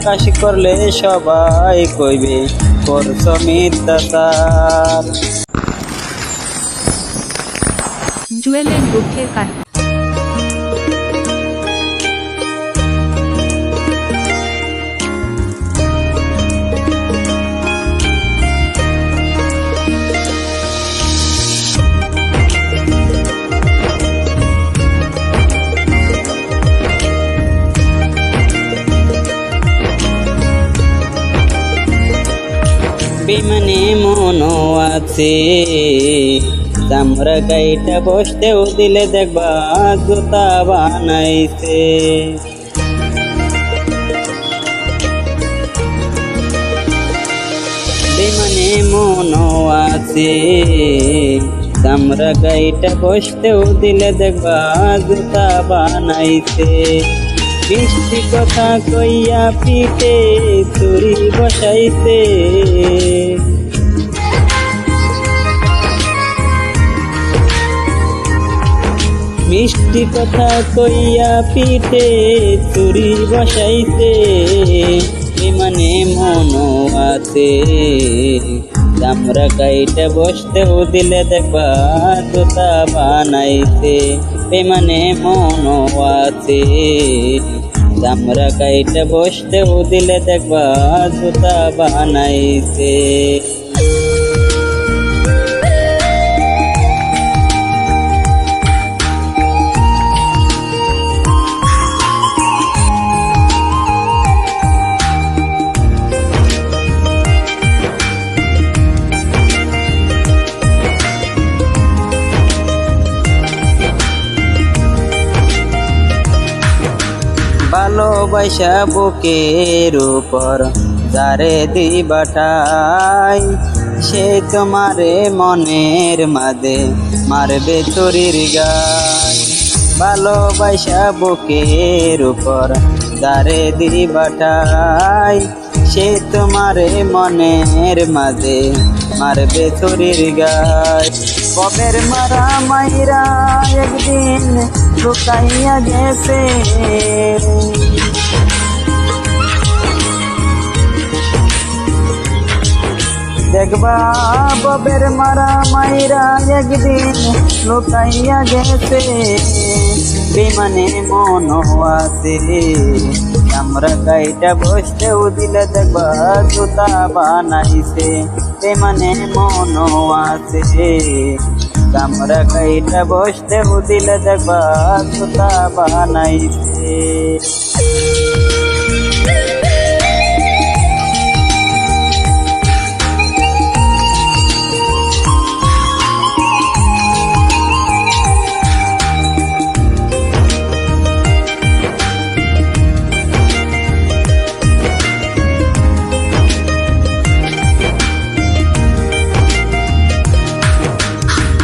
প্রকাশ করলে সবাই কইবে করছ মিথ্যাচার। জুয়েলের দুঃখের কাহিনী। বিমানে মনো আছে চামড়া গাইটা বসতেও দিলে দেখবা জুতা বানাইছে। বিমানে মনো আছে চামড়া গাইটা বসতেও দিলে দেখবা জুতা বানাইছে। মিষ্টি কথা কইয়া পিঠে চুরি বসাইছে। মিষ্টি কথা কইয়া পিঠে চুরি বসাইছে। বিমানে মনো আছে চামড়া গাইটা বসতেও দিলে দেখবা জুতা বানাইছে। বিমানে মনো আছে চামড়া গাইটা বসতেও দিলে দেখবা জুতা বানাইছে। ভালোবাসা বুকের উপর যারে দিবাটাই সে তোমারে মনের মাঝে মারবে চুরির গায়। ভালোবাসা বুকের উপর যারে দিবাটাই সে তোমারে মনের মাঝে মারবে চুরির গায়। কবের মারা মাইরা একদিন লুকাইয়া গেছে। দেখবা ববের মারা মাইরা একদিন লুকাইয়া গেছে। বিমানে মনো আছে চামড়া গাইটা বসতেও দিলে দেখবা জুতা বানাইছে। বিমানে মনো আছে চামড়া গাইটা বসতেও দিলে দেখবা জুতা বানাইছে।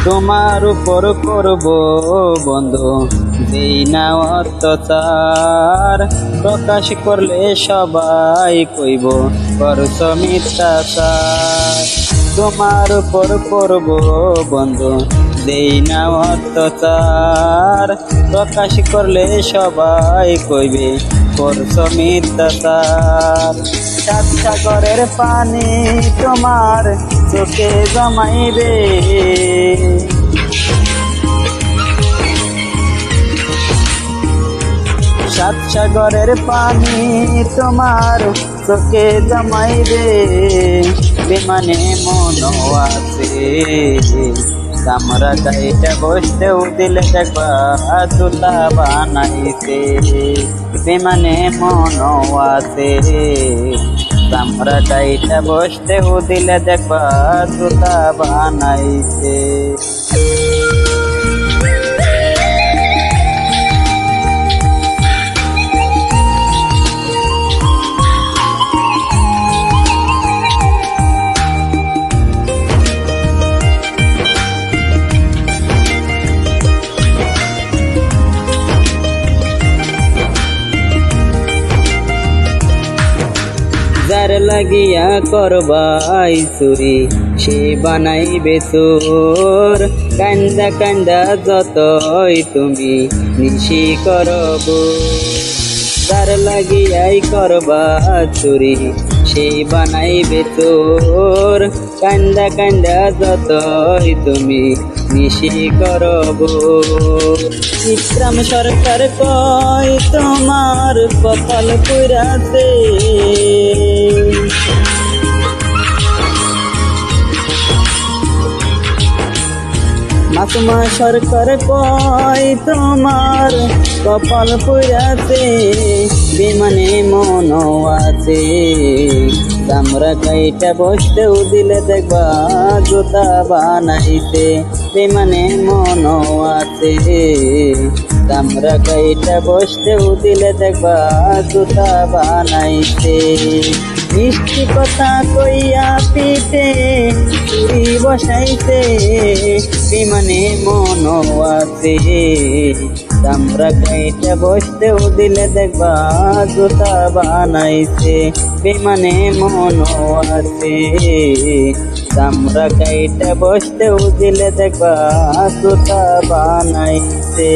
তোমার উপর করব বন্ধু দেই না অত্যাচার। প্রকাশ করলে সবাই কইব করছ মিথ্যাচার। তোমার উপর করব বন্ধু দেই না অত্যাচার। প্রকাশ করলে সবাই কইবে করছ মিথ্যাচার। সাত সাগরের পানি তোমার চোখে জমাইবে। সাত সাগরের পানি তোমার চোখে জমাইবে। বিমানে মনো আছে চামড়া গাইটা বসতেও দিলে দেখবা জুতা বানাইছে। বিমানে মনো আছে চামড়া গাইটা বসতেও দিলে দেখবা জুতা বানাইছে। যার লাগিয়া করবাই চুরি সে বানাইবে চোর। কান্দা কান্দা যতই তুমি নিশি করব। যার লাগিয়াই করবা চুরি সেই বানাইবে চোর। কান্দা কান্দা যতই তুমি নিশি করব। ইকরাম সরকার কয় তোমার কপাল পুরাতে। মাসুমা সরকার কয় তোমার কপাল পুরাতে। বিমানে মন আছে চামড়া কাইটা বসতেও দিলে দেখবা জুতা বানাইতে। বিমানে মন আছে চামড়া কাইটা বসতেও দিলে দেখবা জুতা বানাইতে। মিষ্টি কথা কইয়া পিঠে চুরি বসাইতে। বিমানে মন আছে চামড়া কাইটা বসতেও দিলে দেখবা জুতা বানাইছে। বিমানে মন আছে চামড়া কাইটা বসতেও দিলে দেখবা জুতা বানাইছে।